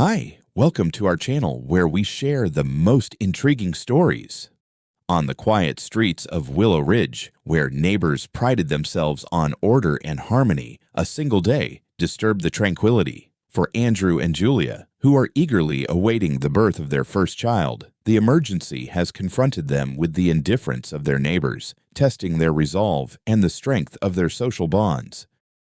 Hi, welcome to our channel where we share the most intriguing stories. On the quiet streets of Willow Ridge, where neighbors prided themselves on order and harmony, a single day disturbed the tranquility. For Andrew and Julia, who are eagerly awaiting the birth of their first child, the emergency has confronted them with the indifference of their neighbors, testing their resolve and the strength of their social bonds.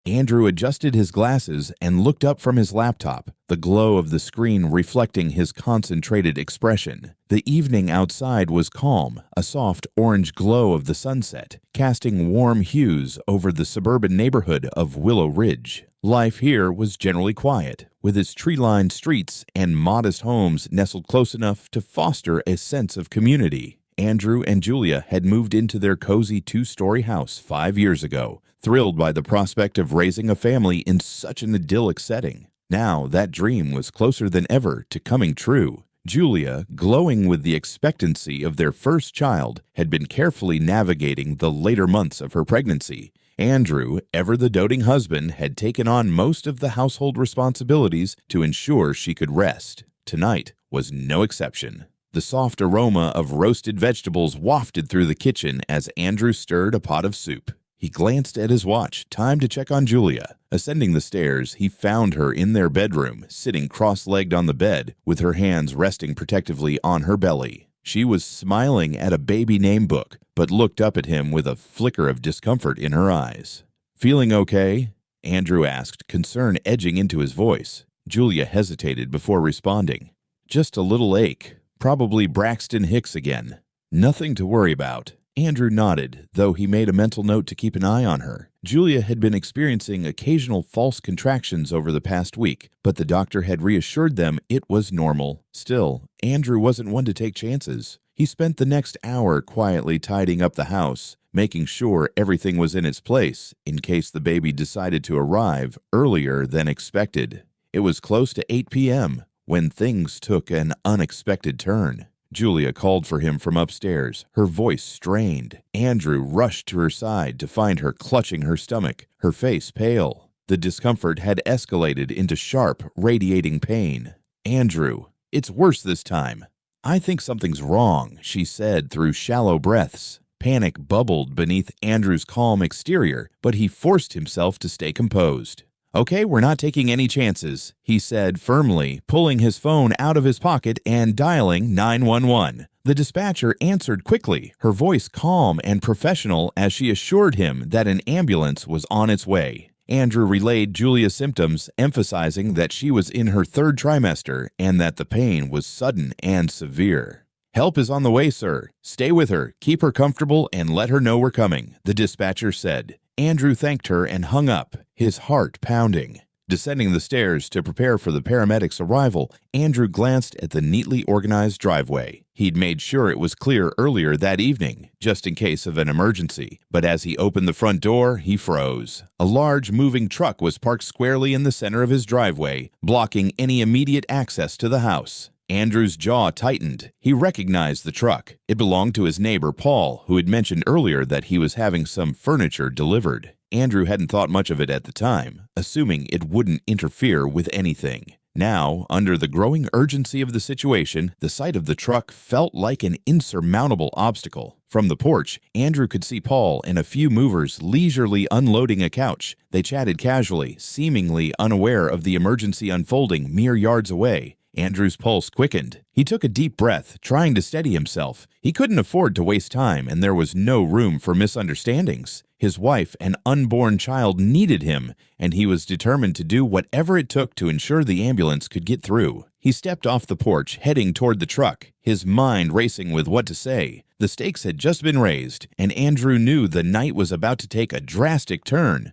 Andrew adjusted his glasses and looked up from his laptop, the glow of the screen reflecting his concentrated expression. The evening outside was calm, a soft orange glow of the sunset, casting warm hues over the suburban neighborhood of Willow Ridge. Life here was generally quiet, with its tree-lined streets and modest homes nestled close enough to foster a sense of community. Andrew and Julia had moved into their cozy two-story house 5 years ago, thrilled by the prospect of raising a family in such an idyllic setting. Now that dream was closer than ever to coming true. Julia, glowing with the expectancy of their first child, had been carefully navigating the later months of her pregnancy. Andrew, ever the doting husband, had taken on most of the household responsibilities to ensure she could rest. Tonight was no exception. The soft aroma of roasted vegetables wafted through the kitchen as Andrew stirred a pot of soup. He glanced at his watch, time to check on Julia. Ascending the stairs, he found her in their bedroom, sitting cross-legged on the bed, with her hands resting protectively on her belly. She was smiling at a baby name book, but looked up at him with a flicker of discomfort in her eyes. "Feeling okay?" Andrew asked, concern edging into his voice. Julia hesitated before responding. "Just a little ache. Probably Braxton Hicks again. Nothing to worry about." Andrew nodded, though he made a mental note to keep an eye on her. Julia had been experiencing occasional false contractions over the past week, but the doctor had reassured them it was normal. Still, Andrew wasn't one to take chances. He spent the next hour quietly tidying up the house, making sure everything was in its place in case the baby decided to arrive earlier than expected. It was close to 8 p.m. when things took an unexpected turn. Julia called for him from upstairs, her voice strained. Andrew rushed to her side to find her clutching her stomach, her face pale. The discomfort had escalated into sharp, radiating pain. "Andrew, it's worse this time." "I think something's wrong," she said through shallow breaths. Panic bubbled beneath Andrew's calm exterior, but he forced himself to stay composed. "Okay, we're not taking any chances," he said firmly, pulling his phone out of his pocket and dialing 911. The dispatcher answered quickly, her voice calm and professional as she assured him that an ambulance was on its way. Andrew relayed Julia's symptoms, emphasizing that she was in her third trimester and that the pain was sudden and severe. "Help is on the way, sir. Stay with her, keep her comfortable, and let her know we're coming," the dispatcher said. Andrew thanked her and hung up, his heart pounding. Descending the stairs to prepare for the paramedics' arrival, Andrew glanced at the neatly organized driveway. He'd made sure it was clear earlier that evening, just in case of an emergency, but as he opened the front door, he froze. A large moving truck was parked squarely in the center of his driveway, blocking any immediate access to the house. Andrew's jaw tightened. He recognized the truck. It belonged to his neighbor, Paul, who had mentioned earlier that he was having some furniture delivered. Andrew hadn't thought much of it at the time, assuming it wouldn't interfere with anything. Now, under the growing urgency of the situation, the sight of the truck felt like an insurmountable obstacle. From the porch, Andrew could see Paul and a few movers leisurely unloading a couch. They chatted casually, seemingly unaware of the emergency unfolding mere yards away. Andrew's pulse quickened. He took a deep breath, trying to steady himself. He couldn't afford to waste time, and there was no room for misunderstandings. His wife and unborn child needed him, and he was determined to do whatever it took to ensure the ambulance could get through. He stepped off the porch, heading toward the truck, his mind racing with what to say. The stakes had just been raised, and Andrew knew the night was about to take a drastic turn.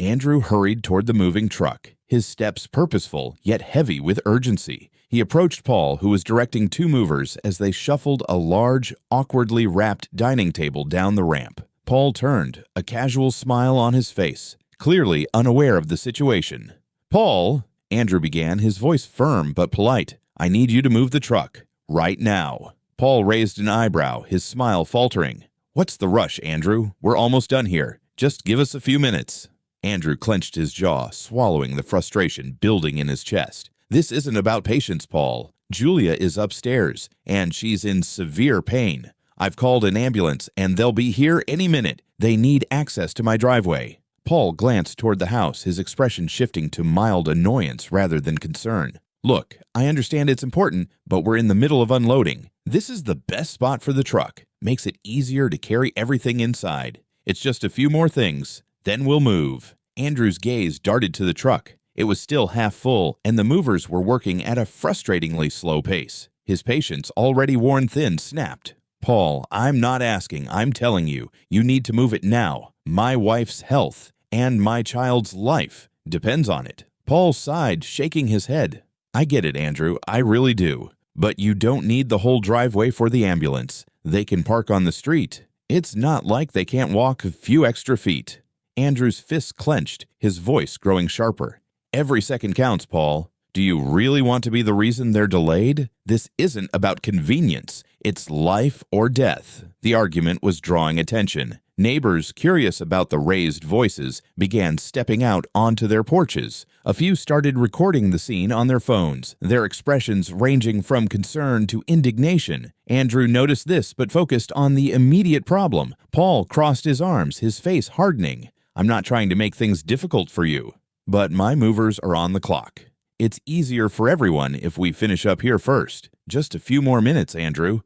Andrew hurried toward the moving truck, his steps purposeful yet heavy with urgency. He approached Paul, who was directing two movers as they shuffled a large, awkwardly wrapped dining table down the ramp. Paul turned, a casual smile on his face, clearly unaware of the situation. "Paul," Andrew began, his voice firm but polite, "I need you to move the truck. Right now." Paul raised an eyebrow, his smile faltering. "What's the rush, Andrew? We're almost done here. Just give us a few minutes." Andrew clenched his jaw, swallowing the frustration building in his chest. This isn't about patience, Paul. Julia is upstairs, and she's in severe pain. I've called an ambulance, and they'll be here any minute. They need access to my driveway." Paul glanced toward the house, his expression shifting to mild annoyance rather than concern. "Look, I understand it's important, but we're in the middle of unloading. This is the best spot for the truck. Makes it easier to carry everything inside. It's just a few more things, then we'll move." Andrew's gaze darted to the truck. It was still half full, and the movers were working at a frustratingly slow pace. His patience, already worn thin, snapped. "Paul, I'm not asking, I'm telling you. You need to move it now. My wife's health and my child's life depends on it." Paul sighed, shaking his head. "I get it, Andrew, I really do. But you don't need the whole driveway for the ambulance. They can park on the street. It's not like they can't walk a few extra feet." Andrew's fists clenched, his voice growing sharper. "Every second counts, Paul. Do you really want to be the reason they're delayed? This isn't about convenience. It's life or death." The argument was drawing attention. Neighbors, curious about the raised voices, began stepping out onto their porches. A few started recording the scene on their phones, their expressions ranging from concern to indignation. Andrew noticed this but focused on the immediate problem. Paul crossed his arms, his face hardening. "I'm not trying to make things difficult for you, but my movers are on the clock. It's easier for everyone if we finish up here first. Just a few more minutes, Andrew."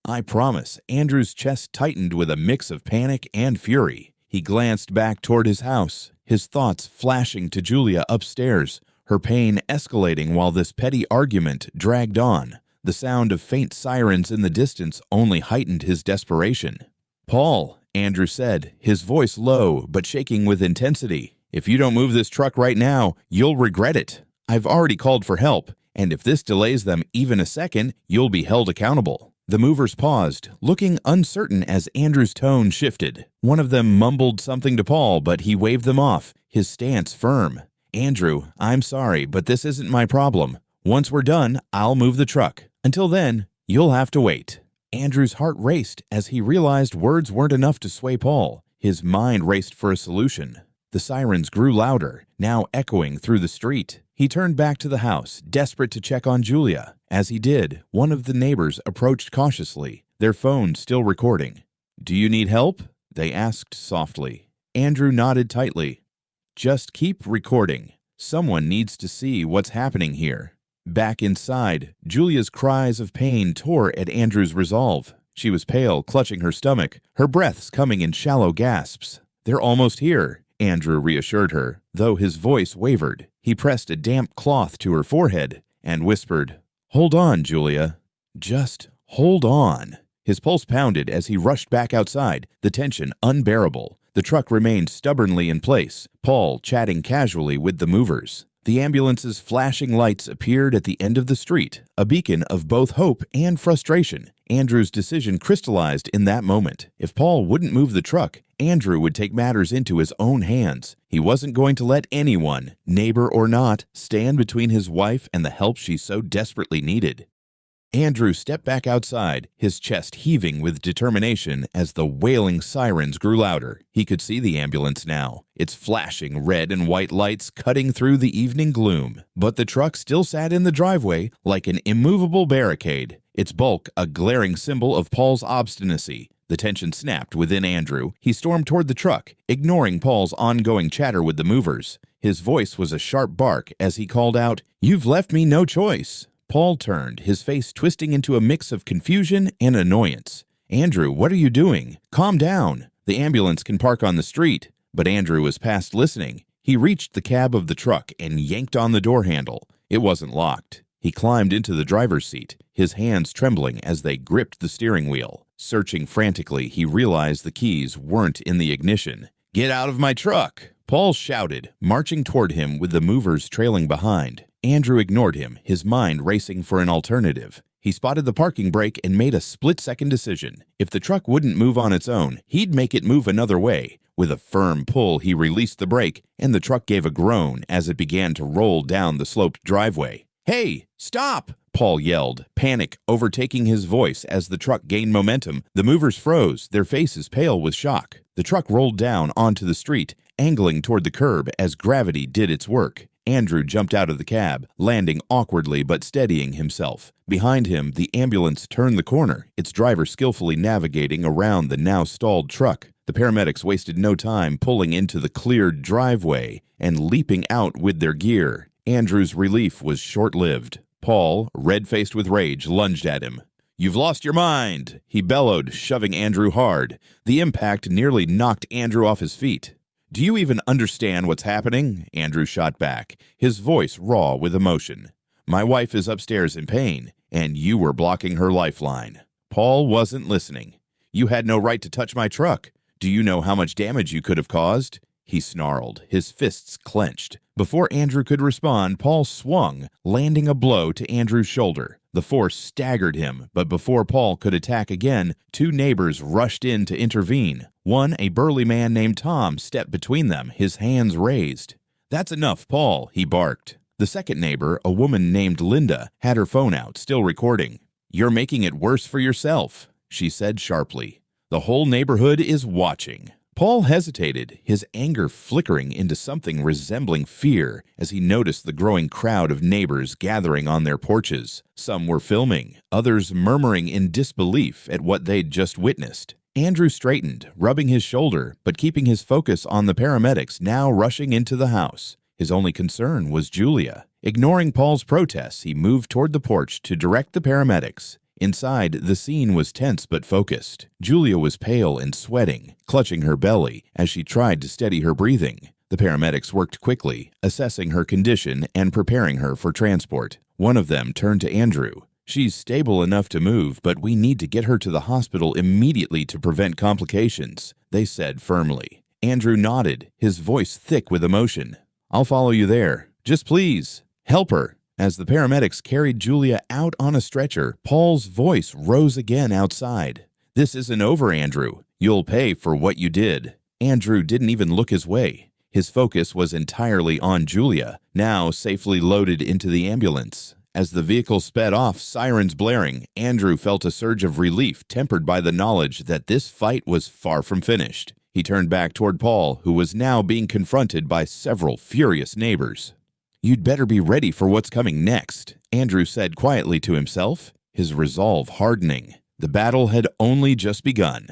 "I promise." Andrew's chest tightened with a mix of panic and fury. He glanced back toward his house, his thoughts flashing to Julia upstairs, her pain escalating while this petty argument dragged on. The sound of faint sirens in the distance only heightened his desperation. "Paul," Andrew said, his voice low but shaking with intensity, "if you don't move this truck right now, you'll regret it. I've already called for help, and if this delays them even a second, you'll be held accountable." The movers paused, looking uncertain as Andrew's tone shifted. One of them mumbled something to Paul, but he waved them off, his stance firm. "Andrew, I'm sorry, but this isn't my problem. Once we're done, I'll move the truck. Until then, you'll have to wait." Andrew's heart raced as he realized words weren't enough to sway Paul. His mind raced for a solution. The sirens grew louder, now echoing through the street. He turned back to the house, desperate to check on Julia. As he did, one of the neighbors approached cautiously, their phone still recording. "Do you need help?" they asked softly. Andrew nodded tightly. "Just keep recording. Someone needs to see what's happening here." Back inside, Julia's cries of pain tore at Andrew's resolve. She was pale, clutching her stomach, her breaths coming in shallow gasps. "They're almost here," Andrew reassured her, though his voice wavered. He pressed a damp cloth to her forehead and whispered, "Hold on, Julia. Just hold on." His pulse pounded as he rushed back outside, the tension unbearable. The truck remained stubbornly in place, Paul chatting casually with the movers. The ambulance's flashing lights appeared at the end of the street, a beacon of both hope and frustration. Andrew's decision crystallized in that moment. If Paul wouldn't move the truck, Andrew would take matters into his own hands. He wasn't going to let anyone, neighbor or not, stand between his wife and the help she so desperately needed. Andrew stepped back outside, his chest heaving with determination as the wailing sirens grew louder. He could see the ambulance now, its flashing red and white lights cutting through the evening gloom. But the truck still sat in the driveway like an immovable barricade, its bulk a glaring symbol of Paul's obstinacy. The tension snapped within Andrew. He stormed toward the truck, ignoring Paul's ongoing chatter with the movers. His voice was a sharp bark as he called out, "You've left me no choice." Paul turned, his face twisting into a mix of confusion and annoyance. "Andrew, what are you doing? Calm down. The ambulance can park on the street." But Andrew was past listening. He reached the cab of the truck and yanked on the door handle. It wasn't locked. He climbed into the driver's seat, his hands trembling as they gripped the steering wheel. Searching frantically, he realized the keys weren't in the ignition. "Get out of my truck!" Paul shouted, marching toward him with the movers trailing behind. Andrew ignored him, his mind racing for an alternative. He spotted the parking brake and made a split-second decision. If the truck wouldn't move on its own, he'd make it move another way. With a firm pull, he released the brake, and the truck gave a groan as it began to roll down the sloped driveway. "Hey, stop!" Paul yelled, panic overtaking his voice as the truck gained momentum. The movers froze, their faces pale with shock. The truck rolled down onto the street, angling toward the curb as gravity did its work. Andrew jumped out of the cab, landing awkwardly but steadying himself. Behind him, the ambulance turned the corner, its driver skillfully navigating around the now stalled truck. The paramedics wasted no time pulling into the cleared driveway and leaping out with their gear. Andrew's relief was short-lived. Paul, red-faced with rage, lunged at him. "You've lost your mind!" he bellowed, shoving Andrew hard. The impact nearly knocked Andrew off his feet. "Do you even understand what's happening?" Andrew shot back, his voice raw with emotion. "My wife is upstairs in pain, and you were blocking her lifeline." Paul wasn't listening. "You had no right to touch my truck. Do you know how much damage you could have caused?" He snarled, his fists clenched. Before Andrew could respond, Paul swung, landing a blow to Andrew's shoulder. The force staggered him, but before Paul could attack again, two neighbors rushed in to intervene. One, a burly man named Tom, stepped between them, his hands raised. "That's enough, Paul," he barked. The second neighbor, a woman named Linda, had her phone out, still recording. "You're making it worse for yourself," she said sharply. "The whole neighborhood is watching." Paul hesitated, his anger flickering into something resembling fear as he noticed the growing crowd of neighbors gathering on their porches. Some were filming, others murmuring in disbelief at what they'd just witnessed. Andrew straightened, rubbing his shoulder, but keeping his focus on the paramedics now rushing into the house. His only concern was Julia. Ignoring Paul's protests, he moved toward the porch to direct the paramedics. Inside, the scene was tense but focused. Julia was pale and sweating, clutching her belly as she tried to steady her breathing. The paramedics worked quickly, assessing her condition and preparing her for transport. One of them turned to Andrew. "She's stable enough to move, but we need to get her to the hospital immediately to prevent complications," they said firmly. Andrew nodded, his voice thick with emotion. "I'll follow you there. Just please, help her." As the paramedics carried Julia out on a stretcher, Paul's voice rose again outside. "This isn't over, Andrew. You'll pay for what you did." Andrew didn't even look his way. His focus was entirely on Julia, now safely loaded into the ambulance. As the vehicle sped off, sirens blaring, Andrew felt a surge of relief tempered by the knowledge that this fight was far from finished. He turned back toward Paul, who was now being confronted by several furious neighbors. "You'd better be ready for what's coming next," Andrew said quietly to himself, his resolve hardening. The battle had only just begun.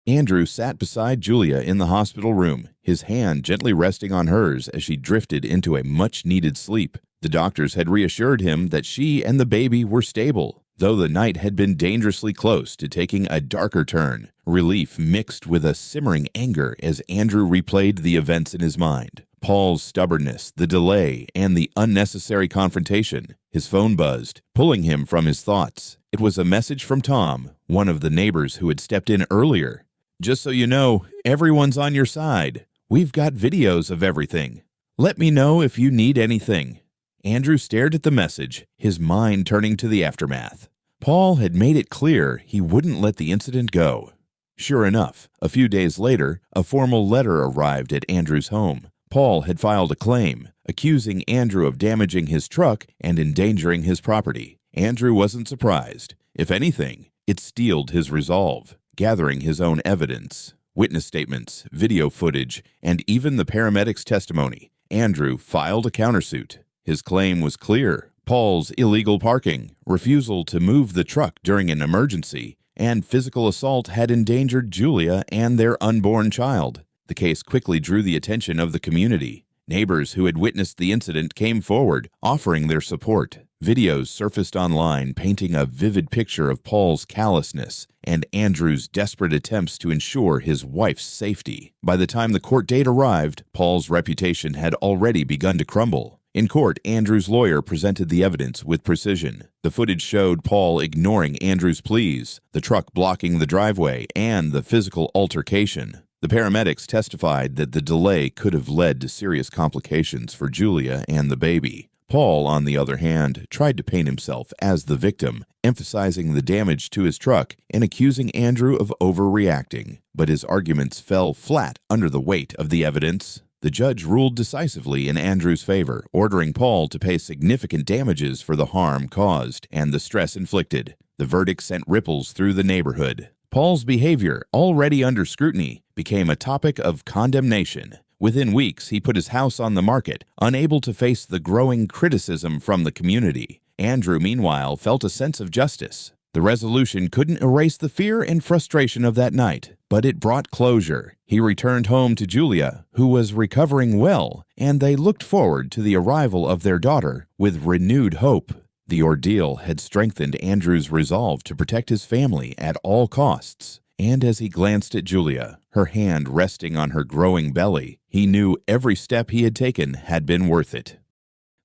Andrew sat beside Julia in the hospital room, his hand gently resting on hers as she drifted into a much-needed sleep. The doctors had reassured him that she and the baby were stable, though the night had been dangerously close to taking a darker turn. Relief mixed with a simmering anger as Andrew replayed the events in his mind. Paul's stubbornness, the delay, and the unnecessary confrontation. His phone buzzed, pulling him from his thoughts. It was a message from Tom, one of the neighbors who had stepped in earlier. "Just so you know, everyone's on your side. We've got videos of everything. Let me know if you need anything." Andrew stared at the message, his mind turning to the aftermath. Paul had made it clear he wouldn't let the incident go. Sure enough, a few days later, a formal letter arrived at Andrew's home. Paul had filed a claim, accusing Andrew of damaging his truck and endangering his property. Andrew wasn't surprised. If anything, it steeled his resolve. Gathering his own evidence, witness statements, video footage, and even the paramedics' testimony, Andrew filed a countersuit. His claim was clear: Paul's illegal parking, refusal to move the truck during an emergency, and physical assault had endangered Julia and their unborn child. The case quickly drew the attention of the community. Neighbors who had witnessed the incident came forward, offering their support. Videos surfaced online painting a vivid picture of Paul's callousness and Andrew's desperate attempts to ensure his wife's safety. By the time the court date arrived, Paul's reputation had already begun to crumble. In court, Andrew's lawyer presented the evidence with precision. The footage showed Paul ignoring Andrew's pleas, the truck blocking the driveway, and the physical altercation. The paramedics testified that the delay could have led to serious complications for Julia and the baby. Paul, on the other hand, tried to paint himself as the victim, emphasizing the damage to his truck and accusing Andrew of overreacting. But his arguments fell flat under the weight of the evidence. The judge ruled decisively in Andrew's favor, ordering Paul to pay significant damages for the harm caused and the stress inflicted. The verdict sent ripples through the neighborhood. Paul's behavior, already under scrutiny, became a topic of condemnation. Within weeks, he put his house on the market, unable to face the growing criticism from the community. Andrew, meanwhile, felt a sense of justice. The resolution couldn't erase the fear and frustration of that night, but it brought closure. He returned home to Julia, who was recovering well, and they looked forward to the arrival of their daughter with renewed hope. The ordeal had strengthened Andrew's resolve to protect his family at all costs. And as he glanced at Julia, her hand resting on her growing belly, he knew every step he had taken had been worth it.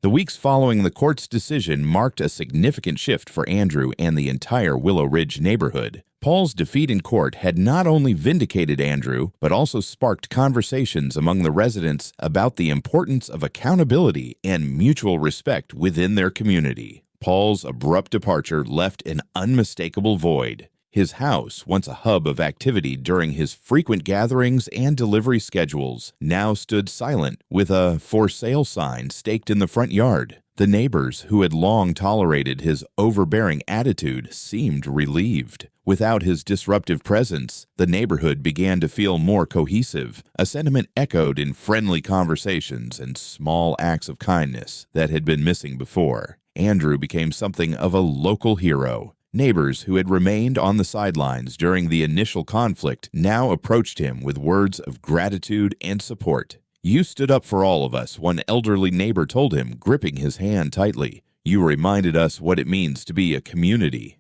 The weeks following the court's decision marked a significant shift for Andrew and the entire Willow Ridge neighborhood. Paul's defeat in court had not only vindicated Andrew, but also sparked conversations among the residents about the importance of accountability and mutual respect within their community. Paul's abrupt departure left an unmistakable void. His house, once a hub of activity during his frequent gatherings and delivery schedules, now stood silent with a "for sale" sign staked in the front yard. The neighbors, who had long tolerated his overbearing attitude, seemed relieved. Without his disruptive presence, the neighborhood began to feel more cohesive, a sentiment echoed in friendly conversations and small acts of kindness that had been missing before. Andrew became something of a local hero. Neighbors who had remained on the sidelines during the initial conflict now approached him with words of gratitude and support. "You stood up for all of us," one elderly neighbor told him, gripping his hand tightly. "You reminded us what it means to be a community."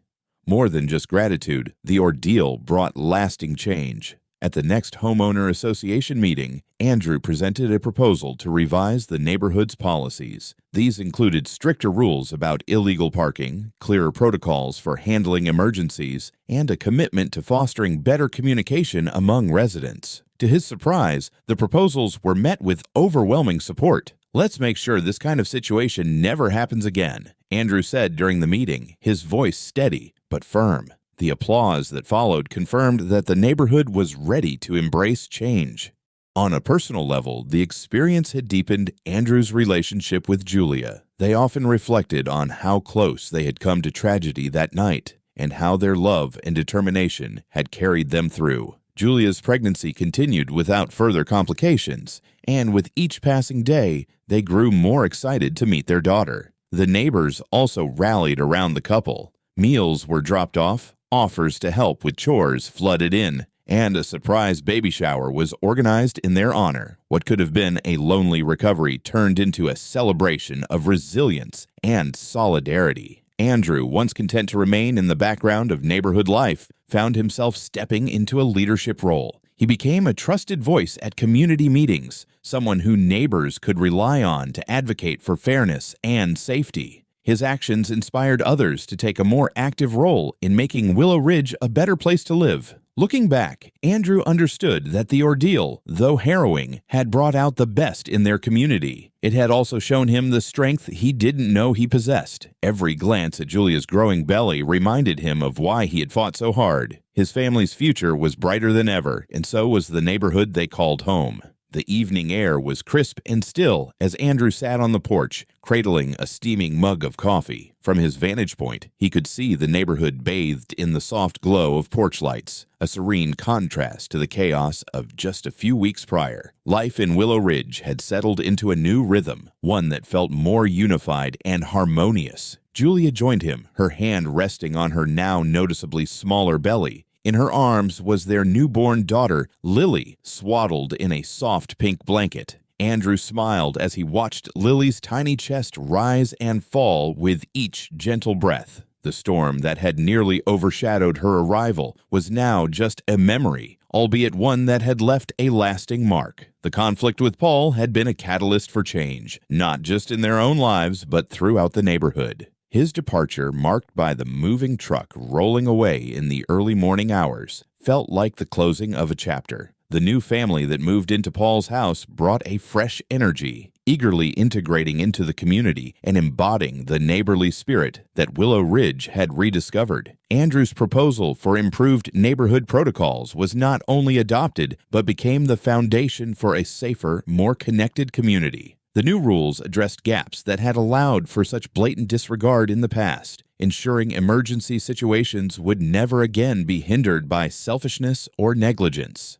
More than just gratitude, the ordeal brought lasting change. At the next homeowner association meeting, Andrew presented a proposal to revise the neighborhood's policies. These included stricter rules about illegal parking, clearer protocols for handling emergencies, and a commitment to fostering better communication among residents. To his surprise, the proposals were met with overwhelming support. "Let's make sure this kind of situation never happens again," Andrew said during the meeting, his voice steady but firm. The applause that followed confirmed that the neighborhood was ready to embrace change. On a personal level, the experience had deepened Andrew's relationship with Julia. They often reflected on how close they had come to tragedy that night, and how their love and determination had carried them through. Julia's pregnancy continued without further complications, and with each passing day, they grew more excited to meet their daughter. The neighbors also rallied around the couple. Meals were dropped off, offers to help with chores flooded in, and a surprise baby shower was organized in their honor. What could have been a lonely recovery turned into a celebration of resilience and solidarity. Andrew, once content to remain in the background of neighborhood life, found himself stepping into a leadership role. He became a trusted voice at community meetings, someone who neighbors could rely on to advocate for fairness and safety. His actions inspired others to take a more active role in making Willow Ridge a better place to live. Looking back, Andrew understood that the ordeal, though harrowing, had brought out the best in their community. It had also shown him the strength he didn't know he possessed. Every glance at Julia's growing belly reminded him of why he had fought so hard. His family's future was brighter than ever, and so was the neighborhood they called home. The evening air was crisp and still as Andrew sat on the porch, cradling a steaming mug of coffee. From his vantage point, he could see the neighborhood bathed in the soft glow of porch lights, a serene contrast to the chaos of just a few weeks prior. Life in Willow Ridge had settled into a new rhythm, one that felt more unified and harmonious. Julia joined him, her hand resting on her now noticeably smaller belly. In her arms was their newborn daughter, Lily, swaddled in a soft pink blanket. Andrew smiled as he watched Lily's tiny chest rise and fall with each gentle breath. The storm that had nearly overshadowed her arrival was now just a memory, albeit one that had left a lasting mark. The conflict with Paul had been a catalyst for change, not just in their own lives, but throughout the neighborhood. His departure, marked by the moving truck rolling away in the early morning hours, felt like the closing of a chapter. The new family that moved into Paul's house brought a fresh energy, eagerly integrating into the community and embodying the neighborly spirit that Willow Ridge had rediscovered. Andrew's proposal for improved neighborhood protocols was not only adopted, but became the foundation for a safer, more connected community. The new rules addressed gaps that had allowed for such blatant disregard in the past, ensuring emergency situations would never again be hindered by selfishness or negligence.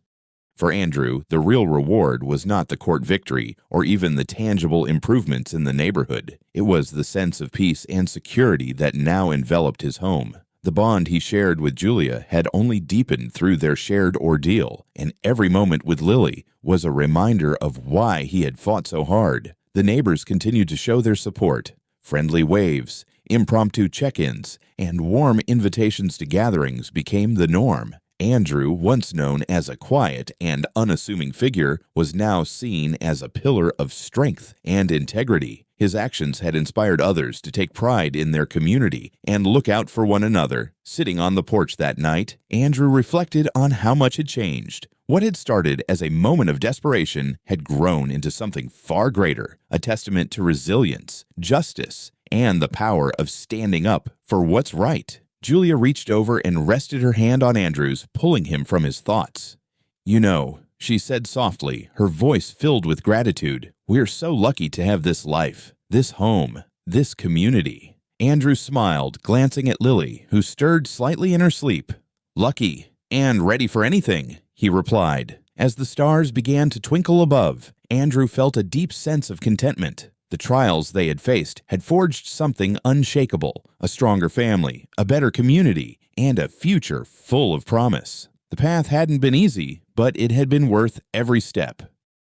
For Andrew, the real reward was not the court victory or even the tangible improvements in the neighborhood. It was the sense of peace and security that now enveloped his home. The bond he shared with Julia had only deepened through their shared ordeal, and every moment with Lily was a reminder of why he had fought so hard. The neighbors continued to show their support. Friendly waves, impromptu check-ins, and warm invitations to gatherings became the norm. Andrew, once known as a quiet and unassuming figure, was now seen as a pillar of strength and integrity. His actions had inspired others to take pride in their community and look out for one another. Sitting on the porch that night, Andrew reflected on how much had changed. What had started as a moment of desperation had grown into something far greater, a testament to resilience, justice, and the power of standing up for what's right. Julia reached over and rested her hand on Andrew's, pulling him from his thoughts. "You know," she said softly, her voice filled with gratitude, "we're so lucky to have this life, this home, this community." Andrew smiled, glancing at Lily, who stirred slightly in her sleep. "Lucky and ready for anything," he replied. As the stars began to twinkle above, Andrew felt a deep sense of contentment. The trials they had faced had forged something unshakable, a stronger family, a better community, and a future full of promise. The path hadn't been easy, but it had been worth every step.